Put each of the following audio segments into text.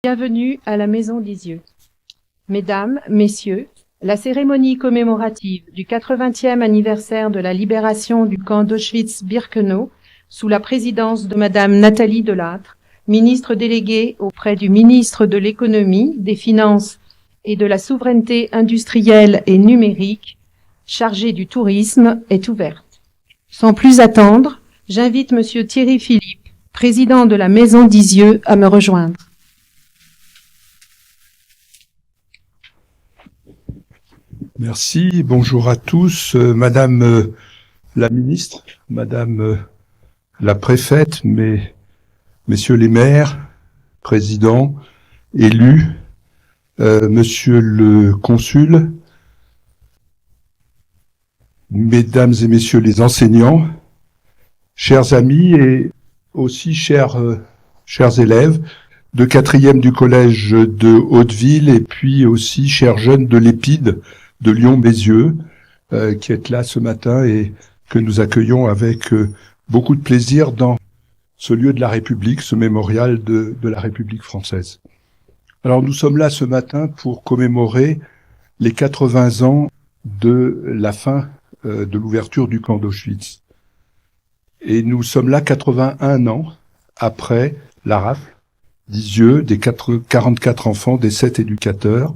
Bienvenue à la Maison d'Isieux. Mesdames, Messieurs, la cérémonie commémorative du 80e anniversaire de la libération du camp d'Auschwitz-Birkenau, sous la présidence de Madame Nathalie Delattre, ministre déléguée auprès du ministre de l'Économie, des Finances et de la Souveraineté industrielle et numérique, chargée du tourisme, est ouverte. Sans plus attendre, j'invite Monsieur Thierry Philippe, président de la Maison d'Isieux, à me rejoindre. Merci, bonjour à tous. Madame la ministre, Madame la préfète, messieurs les maires, présidents, élus, Monsieur le consul, Mesdames et Messieurs les enseignants, chers amis et aussi chers élèves de 4e du collège de Hauteville et puis aussi chers jeunes de l'Épide de Lyon-Bézieux, qui êtes là ce matin et que nous accueillons avec beaucoup de plaisir dans ce lieu de la République, ce mémorial de la République française. Alors nous sommes là ce matin pour commémorer les 80 ans de la fin de l'ouverture du camp d'Auschwitz. Et nous sommes là 81 ans après la rafle d'Isieux, des 44 enfants, des 7 éducateurs.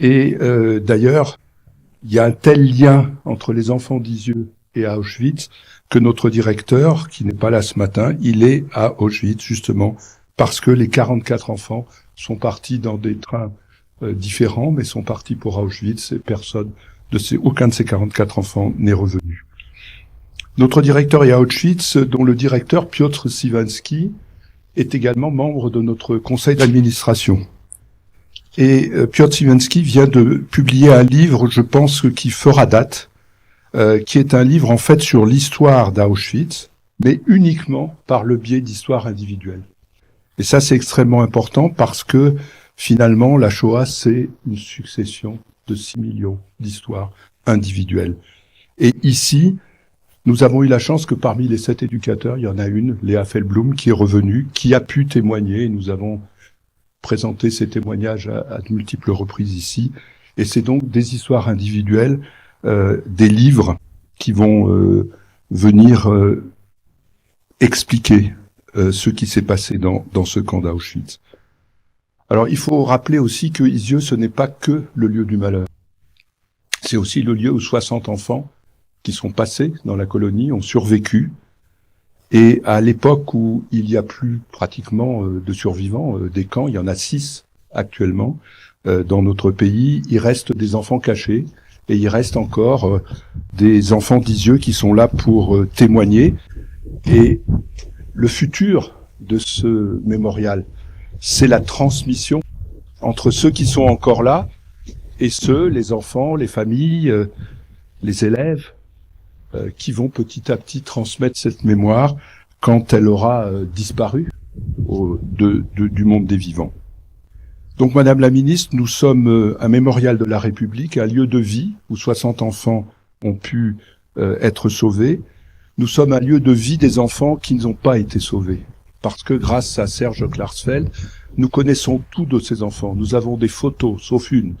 Et d'ailleurs, il y a un tel lien entre les enfants d'Isieux et à Auschwitz que notre directeur, qui n'est pas là ce matin, il est à Auschwitz justement parce que les 44 enfants sont partis dans des trains différents, mais sont partis pour Auschwitz et aucun de ces 44 enfants n'est revenu. Notre directeur est à Auschwitz, dont le directeur, Piotr Siwanski, est également membre de notre conseil d'administration. Et Piotr Siwanski vient de publier un livre, je pense, qui fera date, qui est un livre en fait sur l'histoire d'Auschwitz, mais uniquement par le biais d'histoires individuelles. Et ça, c'est extrêmement important parce que finalement, la Shoah, c'est une succession de 6 millions d'histoires individuelles. Et ici, nous avons eu la chance que parmi les 7 éducateurs, il y en a une, Léa Feldblum, qui est revenue, qui a pu témoigner. Nous avons présenté ces témoignages à de multiples reprises ici. Et c'est donc des histoires individuelles, des livres qui vont venir expliquer ce qui s'est passé dans ce camp d'Auschwitz. Alors il faut rappeler aussi que Isieux, ce n'est pas que le lieu du malheur. C'est aussi le lieu où 60 enfants qui sont passés dans la colonie ont survécu. Et à l'époque où il n'y a plus pratiquement de survivants des camps, il y en a 6 actuellement dans notre pays, il reste des enfants cachés et il reste encore des enfants d'Isieux qui sont là pour témoigner. Et le futur de ce mémorial, c'est la transmission entre ceux qui sont encore là et ceux, les enfants, les familles, les élèves, qui vont petit à petit transmettre cette mémoire quand elle aura disparu du monde des vivants. Donc, Madame la Ministre, nous sommes un mémorial de la République, un lieu de vie où 60 enfants ont pu être sauvés. Nous sommes un lieu de vie des enfants qui n'ont pas été sauvés. Parce que grâce à Serge Klarsfeld, nous connaissons tous de ces enfants. Nous avons des photos, sauf une.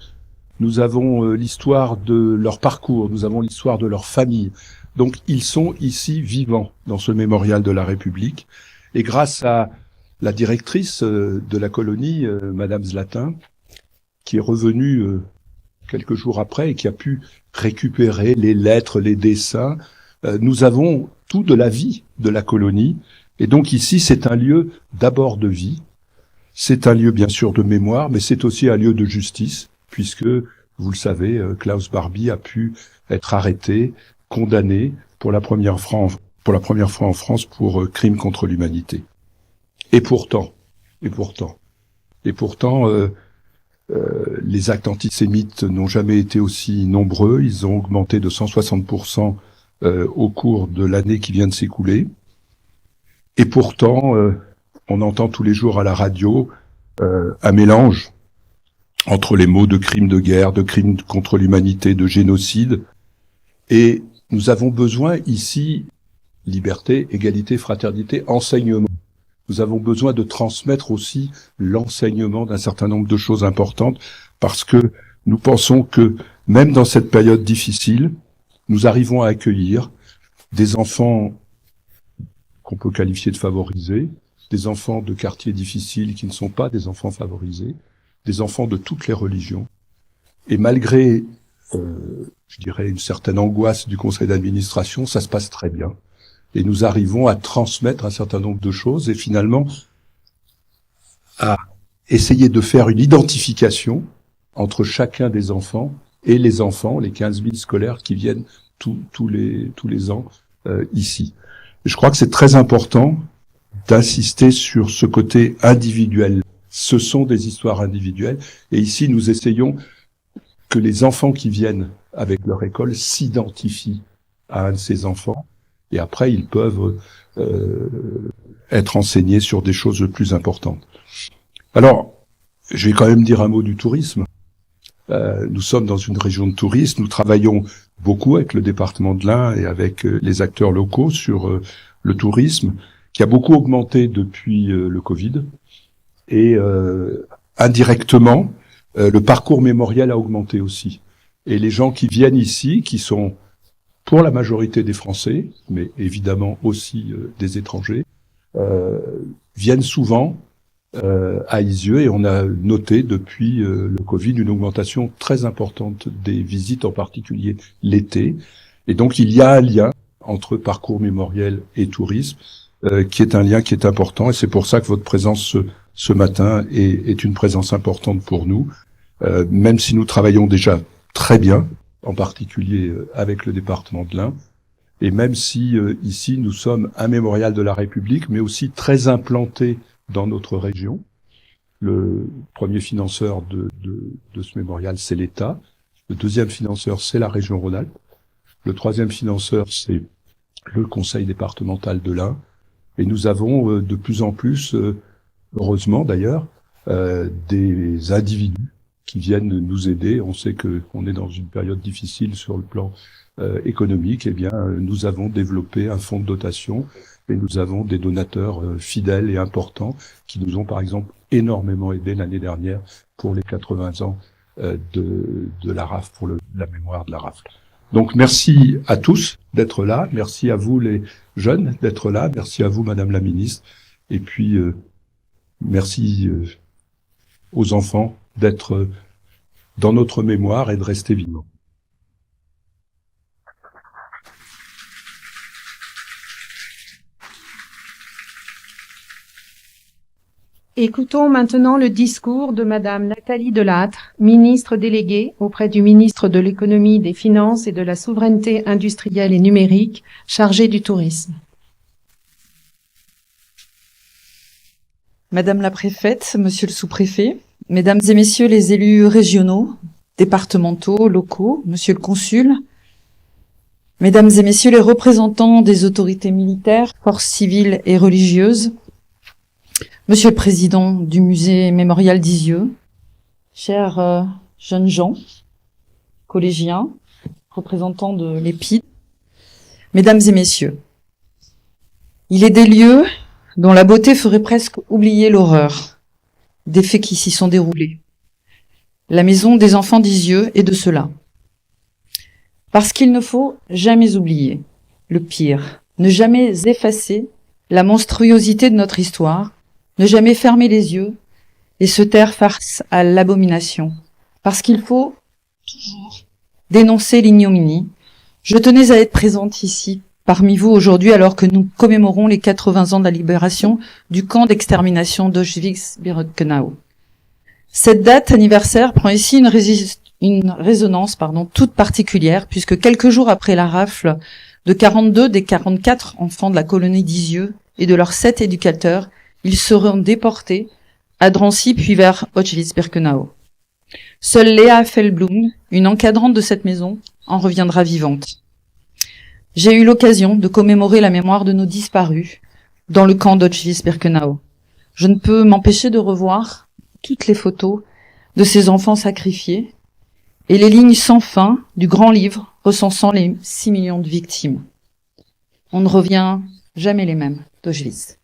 Nous avons l'histoire de leur parcours, nous avons l'histoire de leur famille. Donc ils sont ici vivants dans ce mémorial de la République. Et grâce à la directrice de la colonie, Madame Zlatin, qui est revenue quelques jours après et qui a pu récupérer les lettres, les dessins, nous avons tout de la vie de la colonie. Et donc ici, c'est un lieu d'abord de vie. C'est un lieu bien sûr de mémoire, mais c'est aussi un lieu de justice, puisque, vous le savez, Klaus Barbie a pu être arrêté, condamné pour la première fois en France pour crime contre l'humanité. Et pourtant, les actes antisémites n'ont jamais été aussi nombreux. Ils ont augmenté de 160% au cours de l'année qui vient de s'écouler. Et pourtant, on entend tous les jours à la radio un mélange entre les mots de crimes de guerre, de crimes contre l'humanité, de génocide. Et nous avons besoin ici, liberté, égalité, fraternité, enseignement. nous avons besoin de transmettre aussi l'enseignement d'un certain nombre de choses importantes, parce que nous pensons que même dans cette période difficile, nous arrivons à accueillir des enfants qu'on peut qualifier de favorisés, des enfants de quartiers difficiles qui ne sont pas des enfants favorisés, des enfants de toutes les religions. Et malgré, je dirais, une certaine angoisse du conseil d'administration, ça se passe très bien. Et nous arrivons à transmettre un certain nombre de choses et finalement à essayer de faire une identification entre chacun des enfants et les enfants, les 15 000 scolaires qui viennent tous les ans ici. Et je crois que c'est très important d'insister sur ce côté individuel. Ce sont des histoires individuelles et ici nous essayons que les enfants qui viennent avec leur école s'identifient à un de ces enfants et après ils peuvent être enseignés sur des choses plus importantes. Alors, je vais quand même dire un mot du tourisme. Nous sommes dans une région de tourisme, nous travaillons beaucoup avec le département de l'Ain et avec les acteurs locaux sur le tourisme, qui a beaucoup augmenté depuis le Covid. Et indirectement, le parcours mémoriel a augmenté aussi. Et les gens qui viennent ici, qui sont pour la majorité des Français, mais évidemment aussi des étrangers, viennent souvent à Isieux et on a noté depuis le Covid une augmentation très importante des visites, en particulier l'été. Et donc il y a un lien entre parcours mémoriel et tourisme qui est un lien qui est important et c'est pour ça que votre présence ce matin est une présence importante pour nous, même si nous travaillons déjà très bien, en particulier avec le département de l'Ain, et même si ici nous sommes un mémorial de la République, mais aussi très implanté dans notre région. Le premier financeur de ce mémorial, c'est l'État. Le deuxième financeur, c'est la région Rhône-Alpes. Le troisième financeur, c'est le conseil départemental de l'Ain. Et nous avons de plus en plus, heureusement d'ailleurs, des individus qui viennent nous aider. On sait qu'on est dans une période difficile sur le plan économique. Eh bien, nous avons développé un fonds de dotation et nous avons des donateurs fidèles et importants qui nous ont par exemple énormément aidés l'année dernière pour les 80 ans de la rafle, pour la mémoire de la rafle. Donc merci à tous d'être là, merci à vous les jeunes d'être là, merci à vous Madame la Ministre, et puis merci aux enfants d'être dans notre mémoire et de rester vivants. Écoutons maintenant le discours de Madame Nathalie Delattre, ministre déléguée auprès du ministre de l'Économie, des Finances et de la Souveraineté industrielle et numérique, chargée du tourisme. Madame la préfète, monsieur le sous-préfet, mesdames et messieurs les élus régionaux, départementaux, locaux, monsieur le consul, mesdames et messieurs les représentants des autorités militaires, forces civiles et religieuses, monsieur le président du musée mémorial d'Isieux, chers jeunes gens, collégiens, représentants de l'EPID, mesdames et messieurs, il est des lieux dont la beauté ferait presque oublier l'horreur des faits qui s'y sont déroulés. La maison des enfants d'Isieux est de cela. Parce qu'il ne faut jamais oublier le pire, ne jamais effacer la monstruosité de notre histoire, ne jamais fermer les yeux et se taire face à l'abomination. Parce qu'il faut toujours dénoncer l'ignominie. Je tenais à être présente ici parmi vous aujourd'hui alors que nous commémorons les 80 ans de la libération du camp d'extermination d'Auschwitz-Birkenau. Cette date anniversaire prend ici une résonance toute particulière puisque quelques jours après la rafle de 42 des 44 enfants de la colonie d'Isieux et de leurs 7 éducateurs, ils seront déportés à Drancy puis vers Auschwitz-Birkenau. Seule Léa Feldblum, une encadrante de cette maison, en reviendra vivante. J'ai eu l'occasion de commémorer la mémoire de nos disparus dans le camp d'Auschwitz-Birkenau. Je ne peux m'empêcher de revoir toutes les photos de ces enfants sacrifiés et les lignes sans fin du grand livre recensant les 6 millions de victimes. On ne revient jamais les mêmes d'Auschwitz.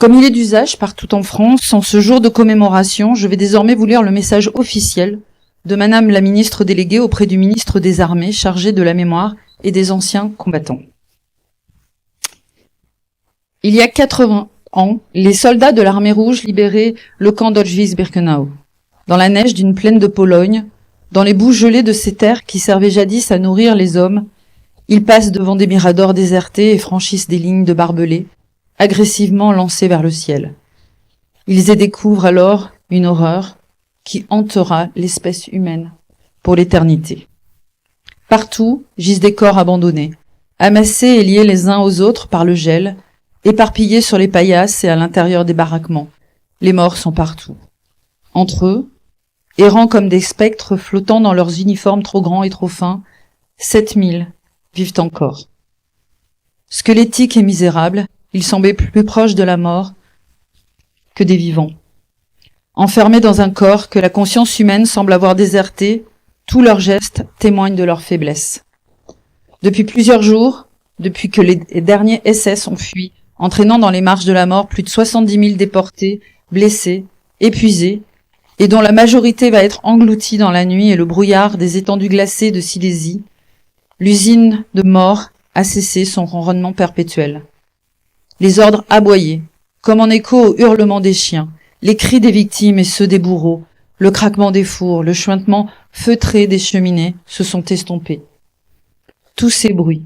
Comme il est d'usage partout en France, en ce jour de commémoration, je vais désormais vous lire le message officiel de Madame la ministre déléguée auprès du ministre des Armées chargé de la mémoire et des anciens combattants. Il y a 80 ans, les soldats de l'Armée rouge libéraient le camp d'Auschwitz-Birkenau. Dans la neige d'une plaine de Pologne, dans les boues gelées de ces terres qui servaient jadis à nourrir les hommes, ils passent devant des miradors désertés et franchissent des lignes de barbelés, agressivement lancés vers le ciel. Ils y découvrent alors une horreur qui hantera l'espèce humaine pour l'éternité. Partout gisent des corps abandonnés, amassés et liés les uns aux autres par le gel, éparpillés sur les paillasses et à l'intérieur des baraquements. Les morts sont partout. Entre eux, errant comme des spectres flottant dans leurs uniformes trop grands et trop fins, 7000 vivent encore. Squelettiques et misérables, ils semblaient plus proches de la mort que des vivants. Enfermés dans un corps que la conscience humaine semble avoir déserté, tous leurs gestes témoignent de leur faiblesse. Depuis plusieurs jours, depuis que les derniers SS ont fui, entraînant dans les marches de la mort plus de 70 000 déportés, blessés, épuisés, et dont la majorité va être engloutie dans la nuit et le brouillard des étendues glacées de Silésie, l'usine de mort a cessé son ronronnement perpétuel. Les ordres aboyés, comme en écho au hurlement des chiens, les cris des victimes et ceux des bourreaux, le craquement des fours, le chuintement feutré des cheminées se sont estompés. Tous ces bruits,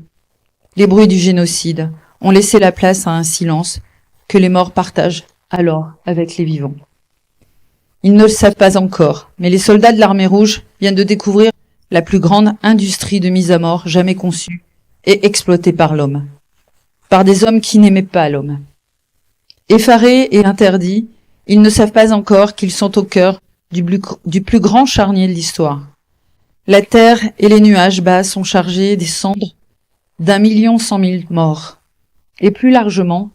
les bruits du génocide, ont laissé la place à un silence que les morts partagent alors avec les vivants. Ils ne le savent pas encore, mais les soldats de l'Armée rouge viennent de découvrir la plus grande industrie de mise à mort jamais conçue et exploitée par l'homme. Par des hommes qui n'aimaient pas l'homme. Effarés et interdits, ils ne savent pas encore qu'ils sont au cœur du plus grand charnier de l'histoire. La terre et les nuages bas sont chargés des cendres d'1,1 million morts. Et plus largement,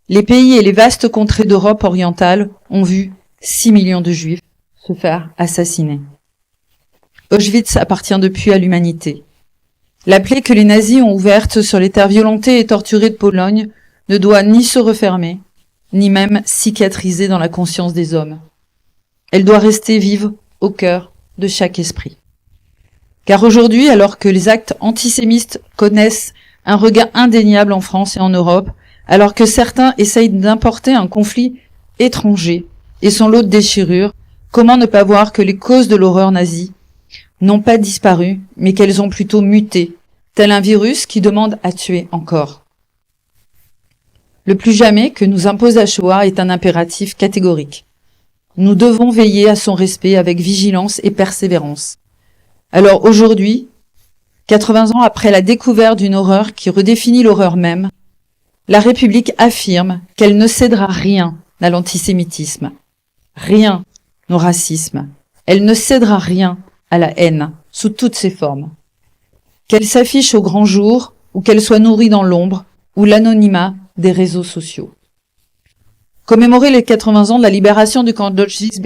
les pays et les vastes contrées d'Europe orientale ont vu 6 millions de juifs se faire assassiner. Auschwitz appartient depuis à l'humanité. La plaie que les nazis ont ouverte sur les terres violentées et torturées de Pologne ne doit ni se refermer, ni même cicatriser dans la conscience des hommes. Elle doit rester vive au cœur de chaque esprit. Car aujourd'hui, alors que les actes antisémites connaissent un regain indéniable en France et en Europe, alors que certains essayent d'importer un conflit étranger et son lot de déchirures, comment ne pas voir que les causes de l'horreur nazie n'ont pas disparu, mais qu'elles ont plutôt muté, tel un virus qui demande à tuer encore. Le plus jamais que nous impose la Shoah est un impératif catégorique. Nous devons veiller à son respect avec vigilance et persévérance. Alors aujourd'hui, 80 ans après la découverte d'une horreur qui redéfinit l'horreur même, la République affirme qu'elle ne cédera rien à l'antisémitisme, rien au racisme, elle ne cédera rien à la haine, sous toutes ses formes. Qu'elle s'affiche au grand jour, ou qu'elle soit nourrie dans l'ombre, ou l'anonymat des réseaux sociaux. Commémorer les 80 ans de la libération du camp d'Auschwitz,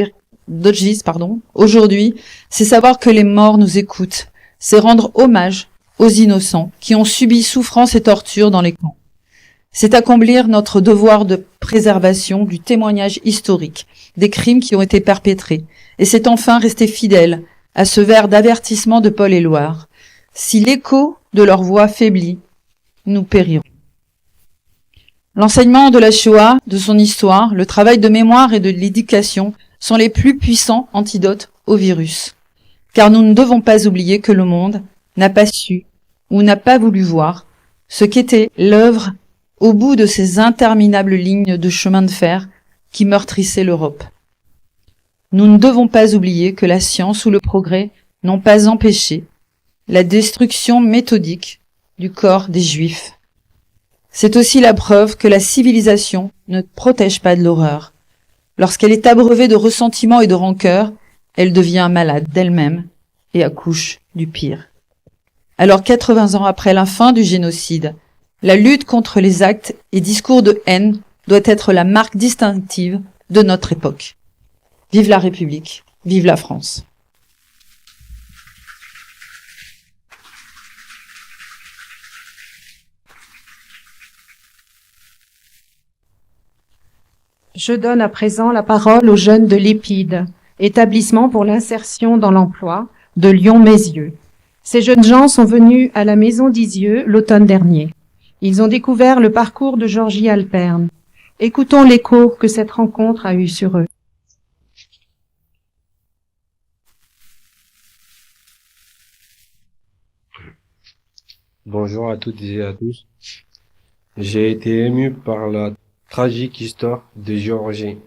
aujourd'hui, c'est savoir que les morts nous écoutent, c'est rendre hommage aux innocents qui ont subi souffrance et torture dans les camps. C'est accomplir notre devoir de préservation du témoignage historique des crimes qui ont été perpétrés, et c'est enfin rester fidèle à ce vers d'avertissement de Paul Éluard. Si l'écho de leur voix faiblit, nous périrons. L'enseignement de la Shoah, de son histoire, le travail de mémoire et de l'éducation sont les plus puissants antidotes au virus. Car nous ne devons pas oublier que le monde n'a pas su ou n'a pas voulu voir ce qu'était l'œuvre au bout de ces interminables lignes de chemin de fer qui meurtrissaient l'Europe. Nous ne devons pas oublier que la science ou le progrès n'ont pas empêché la destruction méthodique du corps des Juifs. C'est aussi la preuve que la civilisation ne protège pas de l'horreur. Lorsqu'elle est abreuvée de ressentiment et de rancœur, elle devient malade d'elle-même et accouche du pire. Alors 80 ans après la fin du génocide, la lutte contre les actes et discours de haine doit être la marque distinctive de notre époque. Vive la République, vive la France. Je donne à présent la parole aux jeunes de l'Épide, établissement pour l'insertion dans l'emploi de Lyon-Mézieux. Ces jeunes gens sont venus à la Maison d'Isieux l'automne dernier. Ils ont découvert le parcours de Georgie Alperne. Écoutons l'écho que cette rencontre a eu sur eux. Bonjour à toutes et à tous. J'ai été ému par la tragique histoire de Géorgie.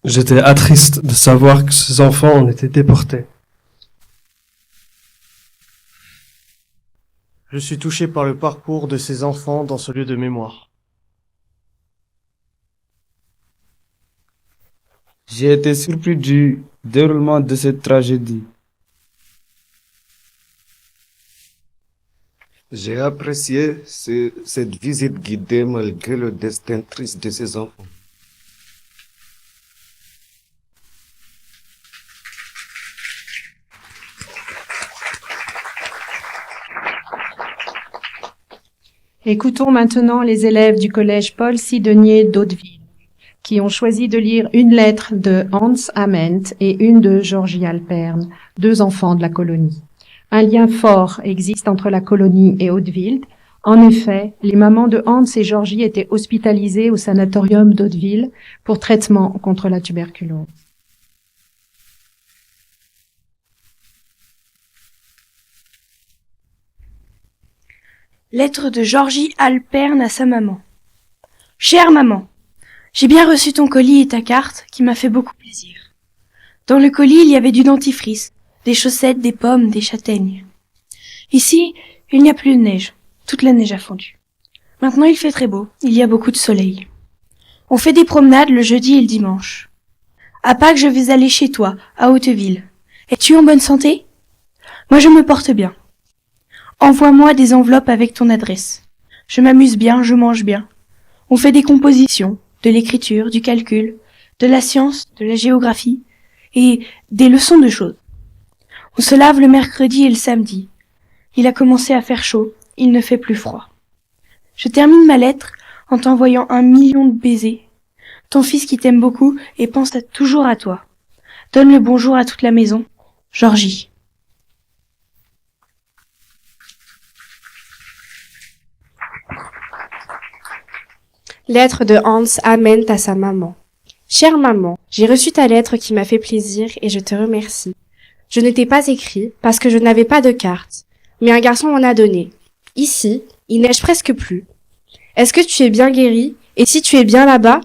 J'étais attriste de savoir que ces enfants ont été déportés. Je suis touché par le parcours de ces enfants dans ce lieu de mémoire. J'ai été surpris du déroulement de cette tragédie. J'ai apprécié cette visite guidée malgré le destin triste de ces enfants. Écoutons maintenant les élèves du collège Paul Sidonier d'Hauteville, qui ont choisi de lire une lettre de Hans Ament et une de Georgie Alperne, deux enfants de la colonie. Un lien fort existe entre la colonie et Hauteville. En effet, les mamans de Hans et Georgie étaient hospitalisées au sanatorium d'Hauteville pour traitement contre la tuberculose. Lettre de Georgie Alperne à sa maman. Chère maman, j'ai bien reçu ton colis et ta carte qui m'a fait beaucoup plaisir. Dans le colis, il y avait du dentifrice, des chaussettes, des pommes, des châtaignes. Ici, il n'y a plus de neige. Toute la neige a fondu. Maintenant, il fait très beau. Il y a beaucoup de soleil. On fait des promenades le jeudi et le dimanche. À Pâques, je vais aller chez toi, à Hauteville. Es-tu en bonne santé? Moi, je me porte bien. Envoie-moi des enveloppes avec ton adresse. Je m'amuse bien, je mange bien. On fait des compositions, de l'écriture, du calcul, de la science, de la géographie et des leçons de choses. On se lave le mercredi et le samedi. Il a commencé à faire chaud, il ne fait plus froid. Je termine ma lettre en t'envoyant 1 million de baisers. Ton fils qui t'aime beaucoup et pense toujours à toi. Donne le bonjour à toute la maison. Georgie. Lettre de Hans Ament à sa maman. Chère maman, j'ai reçu ta lettre qui m'a fait plaisir et je te remercie. Je ne t'ai pas écrit parce que je n'avais pas de carte, mais un garçon m'en a donné. Ici, il neige presque plus. Est-ce que tu es bien guéri? Et si tu es bien là-bas?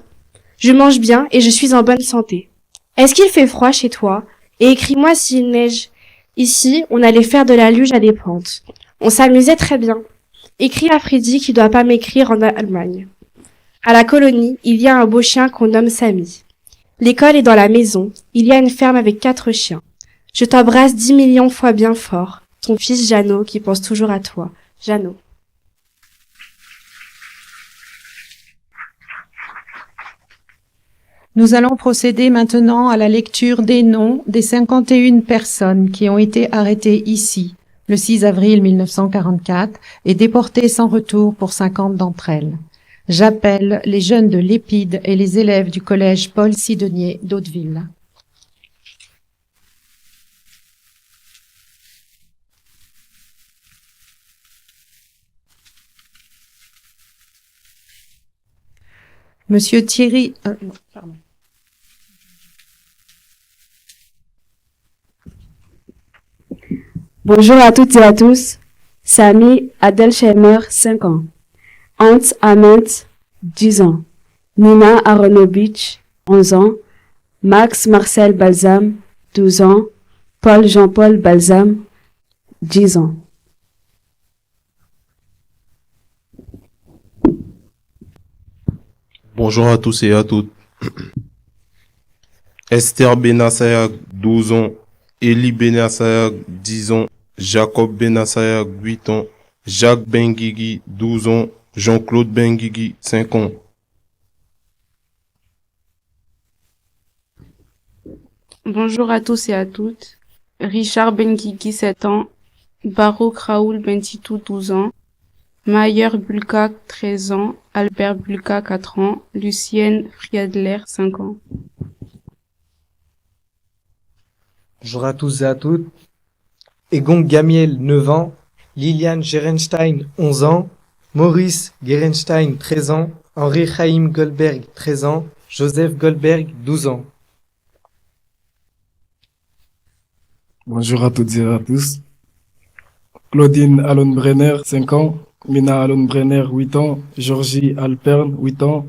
Je mange bien et je suis en bonne santé. Est-ce qu'il fait froid chez toi? Et écris-moi s'il neige. Ici, on allait faire de la luge à des pentes. On s'amusait très bien. Écris à Freddy qui doit pas m'écrire en Allemagne. À la colonie, il y a un beau chien qu'on nomme Samy. L'école est dans la maison. Il y a une ferme avec 4 chiens. Je t'embrasse 10 millions de fois bien fort. Ton fils Jeannot qui pense toujours à toi. Jeannot. Nous allons procéder maintenant à la lecture des noms des 51 personnes qui ont été arrêtées ici, le 6 avril 1944, et déportées sans retour pour 50 d'entre elles. J'appelle les jeunes de l'Épide et les élèves du collège Paul Sidonier d'Hauteville. Monsieur Thierry... non, pardon. Bonjour à toutes et à tous. Samy Adelsheimer, 5 ans. Hans Ament, 10 ans. Nina Aronovitch, 11 ans. Max Marcel Balsam, 12 ans. Paul Jean-Paul Balsam, 10 ans. Bonjour à tous et à toutes. Esther Benassayak, 12 ans. Elie Benassayak, 10 ans. Jacob Benassayak, 8 ans. Jacques Benguigui, 12 ans. Jean-Claude Benguigui, 5 ans. Bonjour à tous et à toutes. Richard Benguigui, 7 ans. Barouk Raoul Bentitou, 12 ans. Mayer Bulka, 13 ans. Albert Bulka, 4 ans. Lucienne Friadler, 5 ans. Bonjour à tous et à toutes. Egon Gamiel, 9 ans. Liliane Gerenstein, 11 ans. Maurice Gerenstein, 13 ans. Henri Chaim Goldberg, 13 ans. Joseph Goldberg, 12 ans. Bonjour à toutes et à tous. Claudine Allon-Brenner, 5 ans. Mina Allon-Brenner, 8 ans. Georgie Alpern, 8 ans.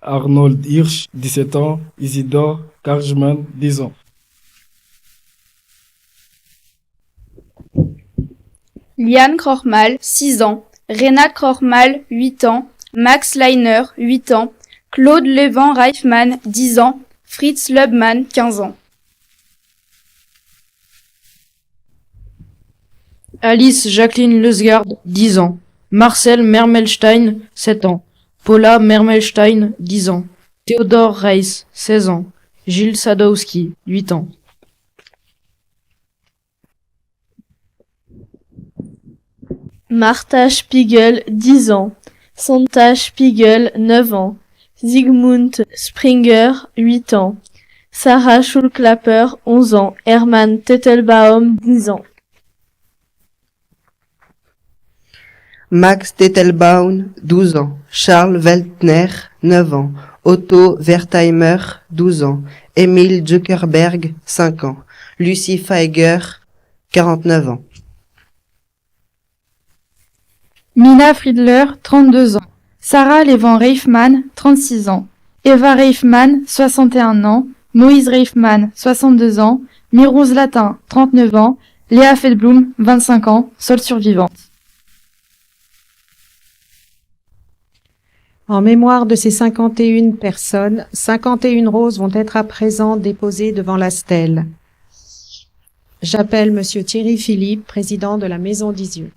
Arnold Hirsch, 17 ans. Isidore Karjman, 10 ans. Liane Krochmal, 6 ans. Renate Krochmal, 8 ans. Max Leiner, 8 ans. Claude Levent-Reifmann, 10 ans. Fritz Löbmann, 15 ans. Alice Jacqueline Leusgard, 10 ans. Marcel Mermelstein, 7 ans. Paula Mermelstein, 10 ans. Théodore Reiss, 16 ans. Gilles Sadowski, 8 ans. Martha Spiegel, 10 ans. Santa Spiegel, 9 ans. Zygmunt Springer, 8 ans. Sarah Schulklapper, 11 ans. Hermann Tettelbaum, 10 ans. Max Tettelbaum, 12 ans. Charles Weltner, 9 ans. Otto Wertheimer, 12 ans. Emile Zuckerberg, 5 ans. Lucie Feiger, 49 ans. Mina Friedler, 32 ans. Sarah Levent-Reifmann, 36 ans. Eva Reifmann, 61 ans. Moïse Reifmann, 62 ans. Mirouz Latin, 39 ans. Léa Feldblum, 25 ans, seule survivante. En mémoire de ces 51 personnes, 51 roses vont être à présent déposées devant la stèle. J'appelle Monsieur Thierry Philippe, président de la Maison d'Isieux.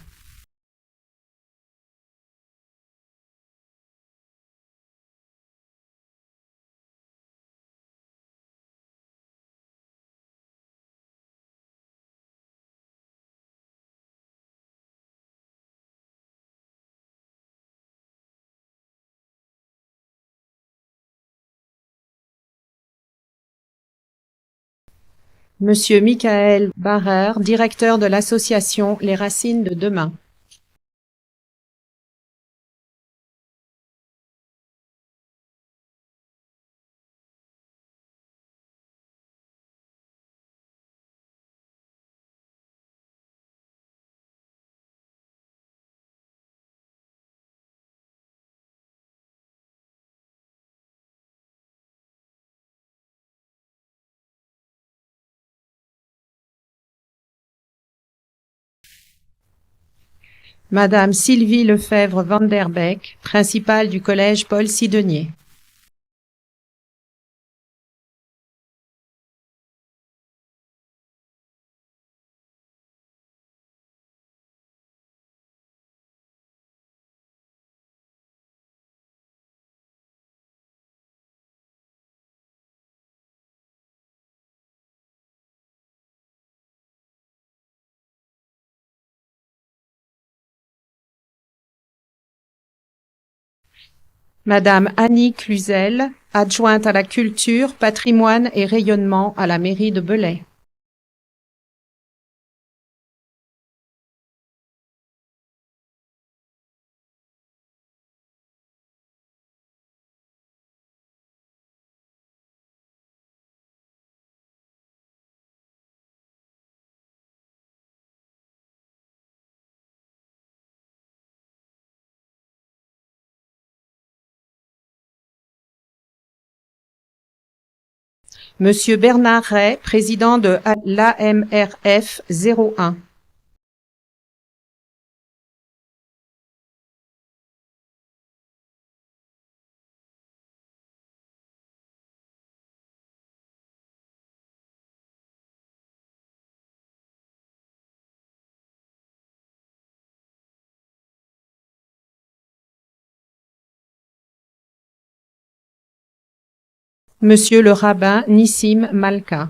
Monsieur Michael Barrer, directeur de l'association Les Racines de Demain. Madame Sylvie Lefebvre Van der Beek, principale du collège Paul Sidonier. Madame Annie Cluzel, adjointe à la culture, patrimoine et rayonnement à la mairie de Belay. Monsieur Bernard Ray, président de l'AMRF 01. Monsieur le rabbin Nissim Malka.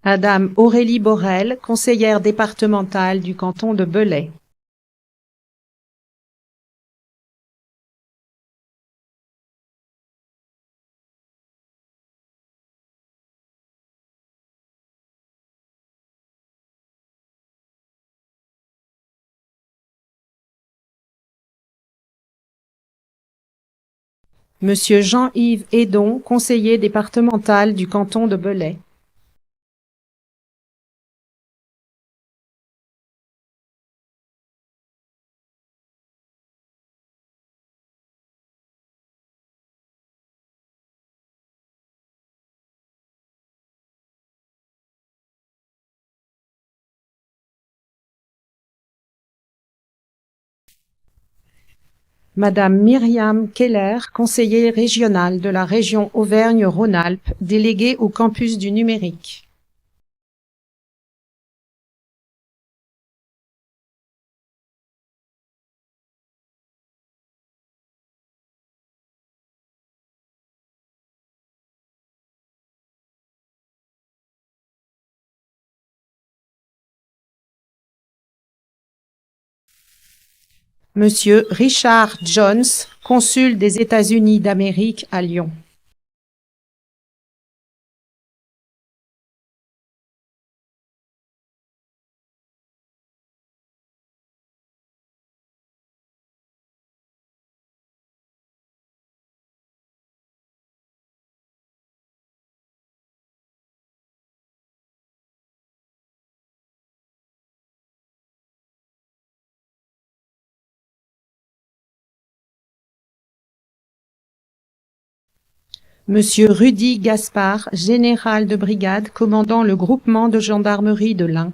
Madame Aurélie Borel, conseillère départementale du canton de Belay. Monsieur Jean-Yves Hédon, conseiller départemental du canton de Belay. Madame Myriam Keller, conseillère régionale de la région Auvergne-Rhône-Alpes, déléguée au campus du numérique. Monsieur Richard Jones, consul des États-Unis d'Amérique à Lyon. Monsieur Rudy Gaspard, général de brigade commandant le groupement de gendarmerie de l'Ain.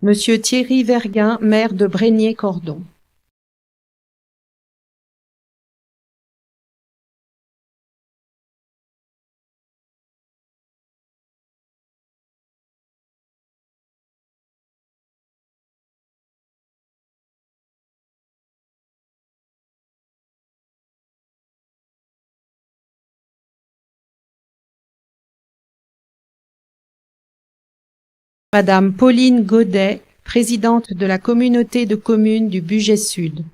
Monsieur Thierry Verguin, maire de Brégnier-Cordon. Madame Pauline Godet, présidente de la communauté de communes du Bugey Sud.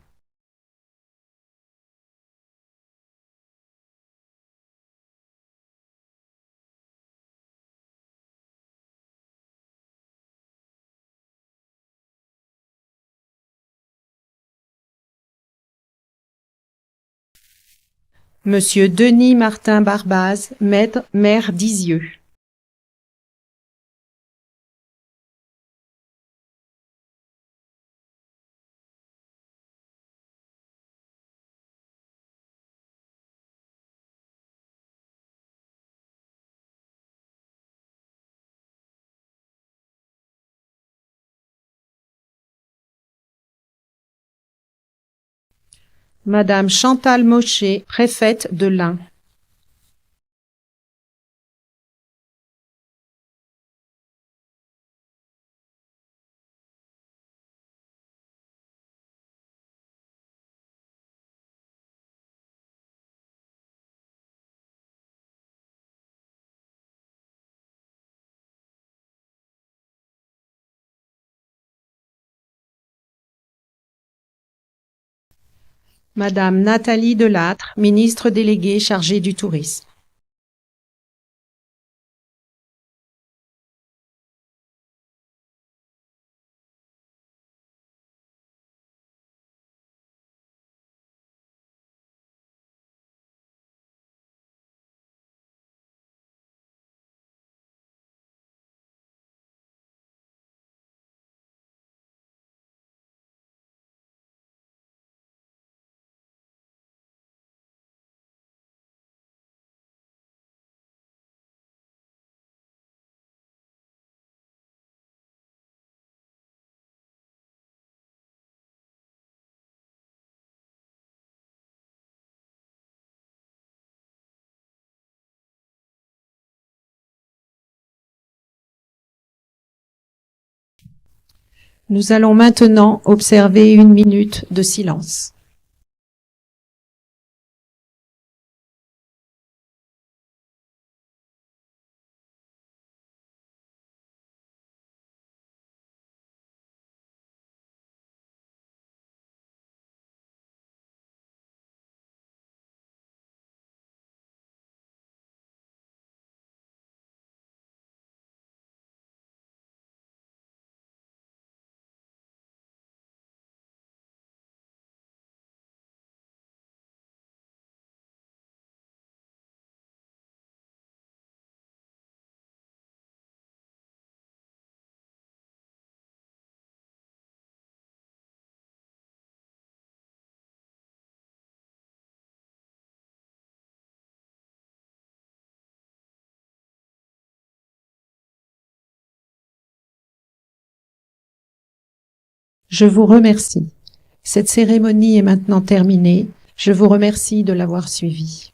Monsieur Denis Martin Barbaz, maire d'Izieux. Madame Chantal Mochet, préfète de l'Ain. Madame Nathalie Delattre, ministre déléguée chargée du tourisme. Nous allons maintenant observer 1 minute de silence. Je vous remercie. Cette cérémonie est maintenant terminée. Je vous remercie de l'avoir suivie.